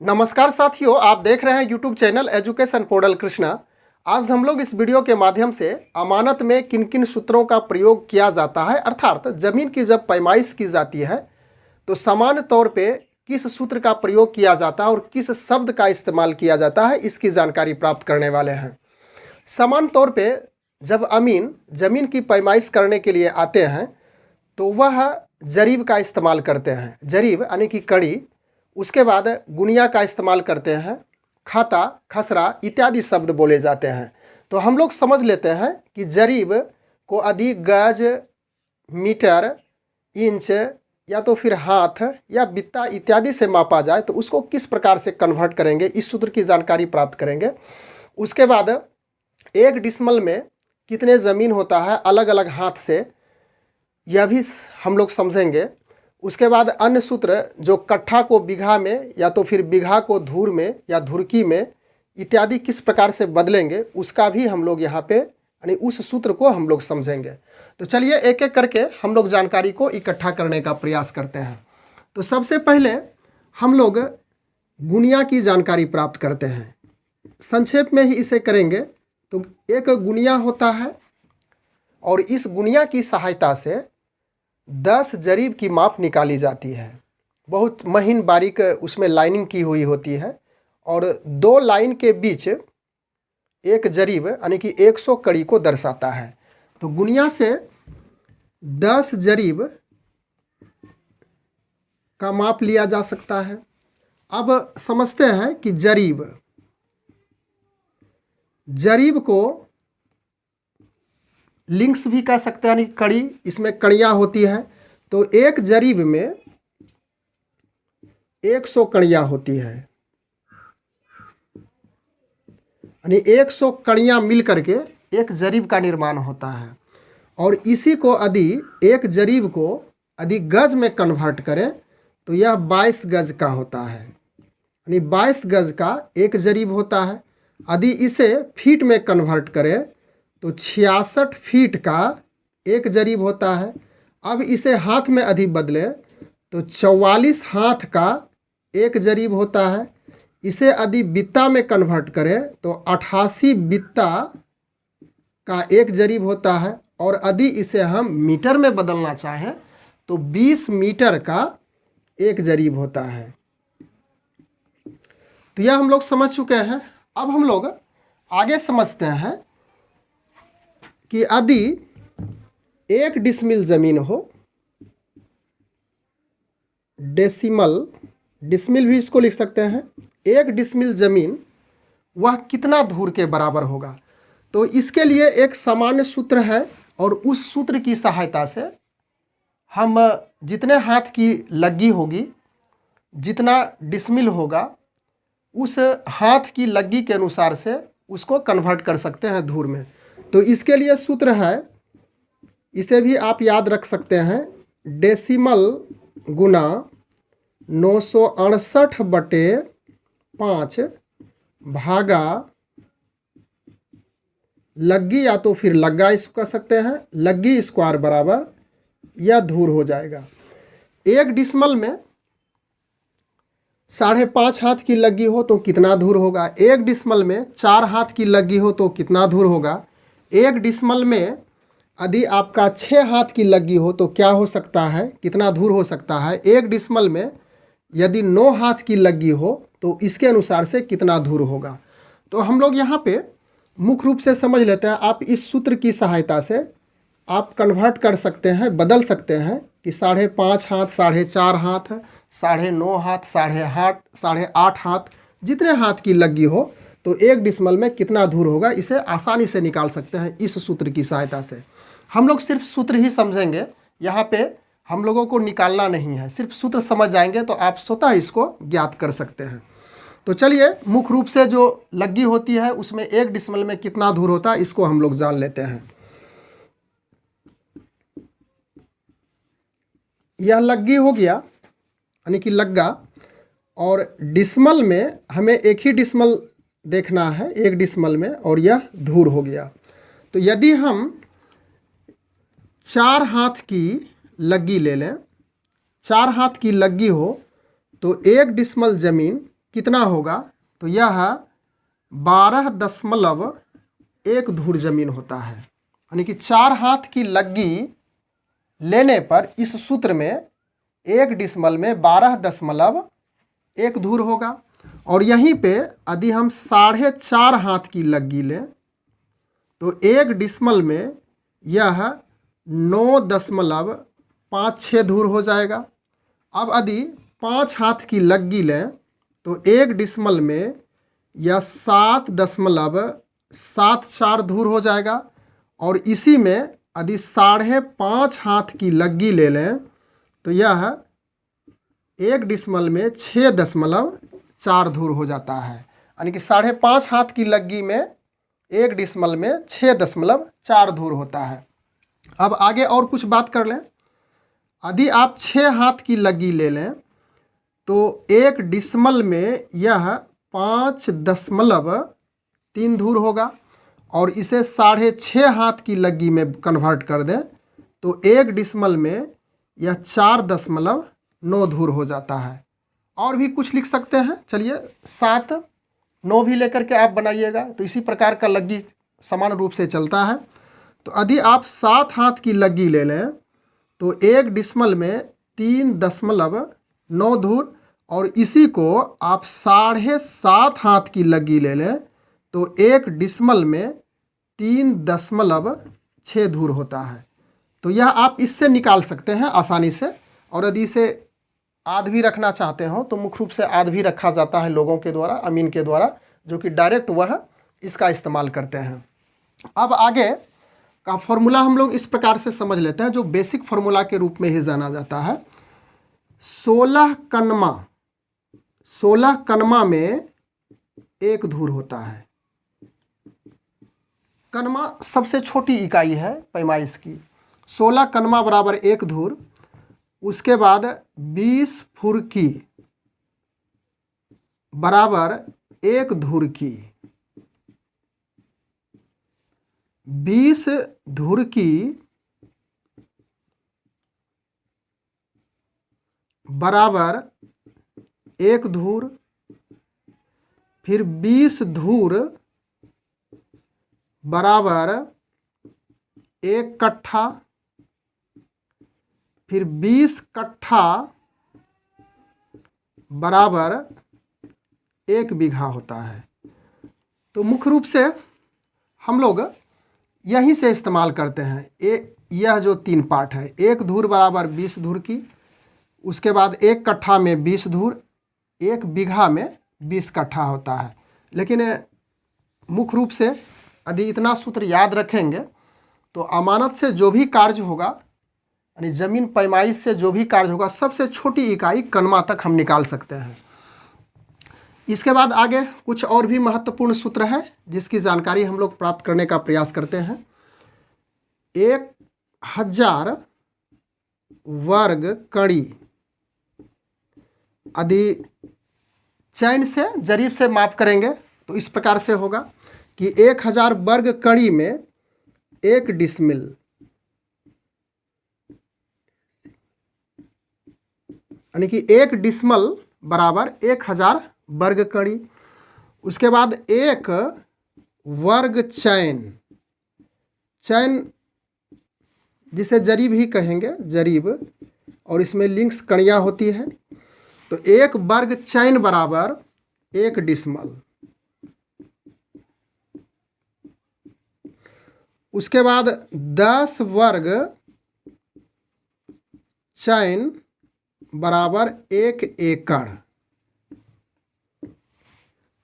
नमस्कार साथियों, आप देख रहे हैं YouTube channel education portal Krishna. आज हम लोग इस वीडियो के माध्यम से अमानत में किन किन सूत्रों का प्रयोग किया जाता है, अर्थात ज़मीन की जब पैमाइश की जाती है तो सामान्य तौर पे किस सूत्र का प्रयोग किया जाता है और किस शब्द का इस्तेमाल किया जाता है, इसकी जानकारी प्राप्त करने वाले हैं। सामान्य तौर पे जब अमीन ज़मीन की पैमाइश करने के लिए आते हैं तो वह जरीब का इस्तेमाल करते हैं। जरीब यानी कि कड़ी, उसके बाद गुनिया का इस्तेमाल करते हैं, खाता, खसरा इत्यादि शब्द बोले जाते हैं। तो हम लोग समझ लेते हैं कि जरीब को अधिक गज, मीटर, इंच या तो फिर हाथ या बित्ता इत्यादि से मापा जाए तो उसको किस प्रकार से कन्वर्ट करेंगे, इस सूत्र की जानकारी प्राप्त करेंगे। उसके बाद एक डिसमल में कितने ज़मीन होता है अलग अलग हाथ से, यह भी हम लोग समझेंगे। उसके बाद अन्य सूत्र जो कट्ठा को बीघा में या तो फिर बीघा को धूर में या धुरकी में इत्यादि किस प्रकार से बदलेंगे, उसका भी हम लोग यहाँ पे यानी उस सूत्र को हम लोग समझेंगे। तो चलिए एक एक करके हम लोग जानकारी को इकट्ठा करने का प्रयास करते हैं। तो सबसे पहले हम लोग गुनिया की जानकारी प्राप्त करते हैं। संक्षेप में ही इसे करेंगे तो एक गुनिया होता है और इस गुनिया की सहायता से 10 जरीब की माप निकाली जाती है। बहुत महीन बारीक उसमें लाइनिंग की हुई होती है और 2 लाइन के बीच एक जरीब यानी कि 100 कड़ी को दर्शाता है। तो गुनिया से 10 जरीब का माप लिया जा सकता है। अब समझते हैं कि जरीब को लिंक्स भी कह सकते हैं, यानी कड़ी, इसमें कड़ियाँ होती हैं। तो एक जरीब में 100 कड़ियाँ होती है, यानी 100 कड़ियाँ मिल करके एक जरीब का निर्माण होता है। और इसी को यदि एक जरीब को यदि गज में कन्वर्ट करें तो यह 22 गज का होता है, यानी 22 गज का एक जरीब होता है। यदि इसे फीट में कन्वर्ट करें तो 66 फीट का एक जरीब होता है। अब इसे हाथ में यदि बदलें तो 44 हाथ का एक जरीब होता है। इसे यदि बित्ता में कन्वर्ट करें तो 88 बित्ता का एक जरीब होता है। और यदि इसे हम मीटर में बदलना चाहें तो 20 मीटर का एक जरीब होता है। तो यह हम लोग समझ चुके हैं। अब हम लोग आगे समझते हैं कि यदि 1 डिसमिल ज़मीन हो, डिसमिल भी इसको लिख सकते हैं, 1 डिसमिल ज़मीन वह कितना धूर के बराबर होगा। तो इसके लिए एक सामान्य सूत्र है और उस सूत्र की सहायता से हम जितने हाथ की लग्गी होगी, जितना डिसमिल होगा, उस हाथ की लग्गी के अनुसार से उसको कन्वर्ट कर सकते हैं धूर में। तो इसके लिए सूत्र है, इसे भी आप याद रख सकते हैं, डेसिमल गुना 968/5 भागा लग्गी या तो फिर लग्गा इसको कह सकते हैं, लग्गी स्क्वायर बराबर यह धूर हो जाएगा। एक डिसमल में 5.5 हाथ की लग्गी हो तो कितना धूर होगा। एक डिसमल में 4 हाथ की लग्गी हो तो कितना धूर होगा। एक डिसमल में यदि आपका 6 हाथ की लग्गी हो तो क्या हो सकता है, कितना धूर हो सकता है। एक डिसमल में यदि 9 हाथ की लग्गी हो तो इसके अनुसार से कितना धूर होगा। तो हम लोग यहाँ पे मुख्य रूप से समझ लेते हैं। आप इस सूत्र की सहायता से आप कन्वर्ट कर सकते हैं, बदल सकते हैं कि 5.5 हाथ, 4.5 हाथ, 9.5 हाथ, 8.5 हाथ, जितने हाथ की लग्गी हो तो एक डिसमल में कितना धूर होगा, इसे आसानी से निकाल सकते हैं इस सूत्र की सहायता से। हम लोग सिर्फ सूत्र ही समझेंगे, यहाँ पे हम लोगों को निकालना नहीं है, सिर्फ सूत्र समझ जाएंगे तो आप स्वतः इसको ज्ञात कर सकते हैं। तो चलिए मुख्य रूप से जो लग्गी होती है उसमें एक डिसमल में कितना धूर होता है इसको हम लोग जान लेते हैं। यह लग्गी हो गया, यानी कि लग्गा, और डिसमल में हमें एक ही डिसमल देखना है, एक डिसमल में, और यह धूर हो गया। तो यदि हम 4 हाथ की लग्गी ले लें, 4 हाथ की लग्गी हो तो 1 डिसमल ज़मीन कितना होगा, तो यह 12.1 धूर जमीन होता है। यानी कि 4 हाथ की लग्गी लेने पर इस सूत्र में 1 डिसमल में 12.1 धूर होगा। और यहीं पे यदि हम 4.5 हाथ की लग्गी लें तो 1 डिसमल में यह 9.56 धूर हो जाएगा। अब यदि 5 हाथ की लग्गी लें तो 1 डिसमल में यह 7.74 धूर हो जाएगा। और इसी में यदि 5.5 हाथ की लग्गी ले लें तो यह 1 डिसमल में 6.4 धूर हो जाता है। यानी कि 5.5 हाथ की लग्गी में 1 डिसमल में 6.4 धूर होता है। अब आगे और कुछ बात कर लें। यदि आप 6 हाथ की लग्गी ले लें तो 1 डिसमल में यह 5.3 धूर होगा। और इसे 6.5 हाथ की लग्गी में कन्वर्ट कर दें तो 1 डिसमल में यह 4.9 धूर हो जाता है। और भी कुछ लिख सकते हैं, चलिए 7, 9 भी लेकर के आप बनाइएगा। तो इसी प्रकार का लग्गी समान रूप से चलता है। तो यदि आप 7 हाथ की लग्गी ले लें तो 1 डिसमल में 3.9 धूर, और इसी को आप 7.5 हाथ की लग्गी ले लें तो 1 डिसमल में 3.6 धूर होता है। तो यह आप इससे निकाल सकते हैं आसानी से। और यदि इसे आध भी रखना चाहते हो तो मुख्य रूप से आध भी रखा जाता है लोगों के द्वारा, अमीन के द्वारा, जो कि डायरेक्ट वह इसका इस्तेमाल करते हैं। अब आगे का फॉर्मूला हम लोग इस प्रकार से समझ लेते हैं, जो बेसिक फार्मूला के रूप में ही जाना जाता है। 16 कनमा में 1 धूर होता है। कनमा सबसे छोटी इकाई है पैमाइश की। 16 कनमा बराबर 1 धूर। उसके बाद 20 फुरकी बराबर 1 धूर की। 20 धुरकी बराबर 1 धूर। फिर 20 धूर बराबर 1 कट्ठा। फिर 20 कट्ठा बराबर 1 बीघा होता है। तो मुख्य रूप से हम लोग यहीं से इस्तेमाल करते हैं। यह जो 3 पार्ट है, 1 धूर बराबर 20 धूर की, उसके बाद 1 कट्ठा में 20 धूर, 1 बीघा में 20 कट्ठा होता है। लेकिन मुख्य रूप से यदि इतना सूत्र याद रखेंगे तो अमानत से जो भी कार्य होगा, यानी ज़मीन पैमाइश से जो भी कार्य होगा, सबसे छोटी इकाई कनमा तक हम निकाल सकते हैं। इसके बाद आगे कुछ और भी महत्वपूर्ण सूत्र है जिसकी जानकारी हम लोग प्राप्त करने का प्रयास करते हैं। 1000 वर्ग कड़ी यदि चैन से जरीब से माप करेंगे तो इस प्रकार से होगा कि 1000 वर्ग कड़ी में 1 डिसमिल, यानी कि 1 डिसमल बराबर 1000 वर्ग कड़ी। उसके बाद 1 वर्ग चैन, चैन जिसे जरीब ही कहेंगे, जरीब, और इसमें लिंक्स कड़ियाँ होती है। तो 1 वर्ग चैन बराबर 1 डिसमल। उसके बाद 10 वर्ग चैन बराबर 1 एकड़।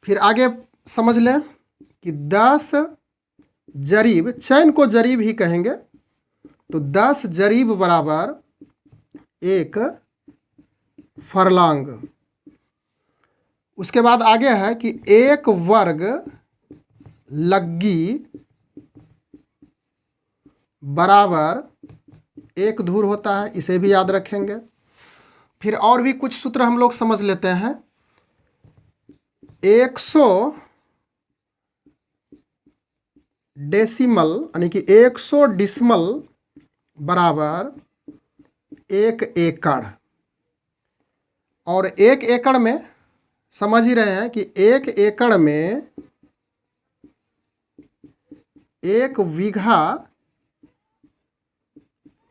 फिर आगे समझ लें कि 10 जरीब, चैन को जरीब ही कहेंगे, तो 10 जरीब बराबर 1 फरलांग। उसके बाद आगे है कि 1 वर्ग लग्गी बराबर 1 धूर होता है, इसे भी याद रखेंगे। फिर और भी कुछ सूत्र हम लोग समझ लेते हैं। 100 डेसिमल, यानी कि 100 डिसमल बराबर 1 एकड़। और 1 एकड़ में समझ ही रहे हैं कि 1 एकड़ में 1 बीघा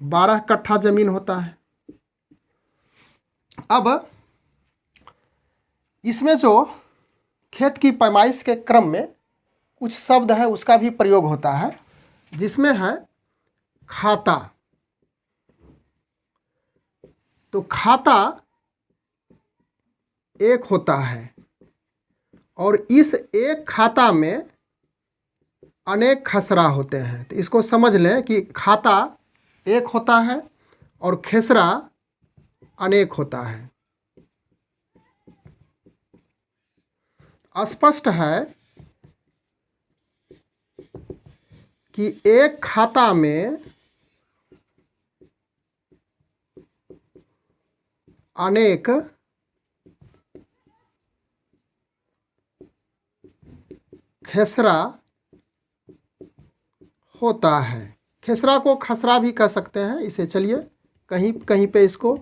12 कट्ठा जमीन होता है। अब इसमें जो खेत की पैमाइश के क्रम में कुछ शब्द है उसका भी प्रयोग होता है, जिसमें है खाता। तो खाता एक होता है और इस एक खाता में अनेक खसरा होते हैं। तो इसको समझ लें कि खाता एक होता है और खेसरा अनेक होता है। स्पष्ट है कि एक खाता में अनेक खेसरा होता है। खेसरा को खसरा भी कह सकते हैं इसे, चलिए कहीं कहीं पे इसको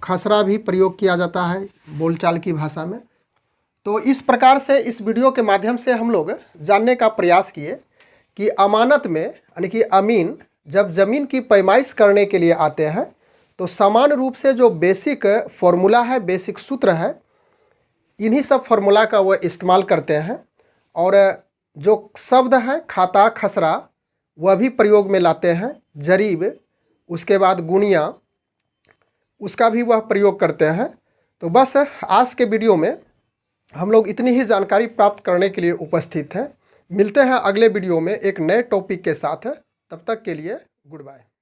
खसरा भी प्रयोग किया जाता है बोलचाल की भाषा में। तो इस प्रकार से इस वीडियो के माध्यम से हम लोग जानने का प्रयास किए कि अमानत में यानी कि अमीन जब ज़मीन की पैमाइश करने के लिए आते हैं तो समान रूप से जो बेसिक फॉर्मूला है, बेसिक सूत्र है, इन्हीं सब फार्मूला का वो इस्तेमाल करते हैं। और जो शब्द है खाता खसरा वह भी प्रयोग में लाते हैं। जरीब, उसके बाद गुणिया, उसका भी वह प्रयोग करते हैं। तो बस आज के वीडियो में हम लोग इतनी ही जानकारी प्राप्त करने के लिए उपस्थित हैं। मिलते हैं अगले वीडियो में एक नए टॉपिक के साथ। तब तक के लिए गुड बाय।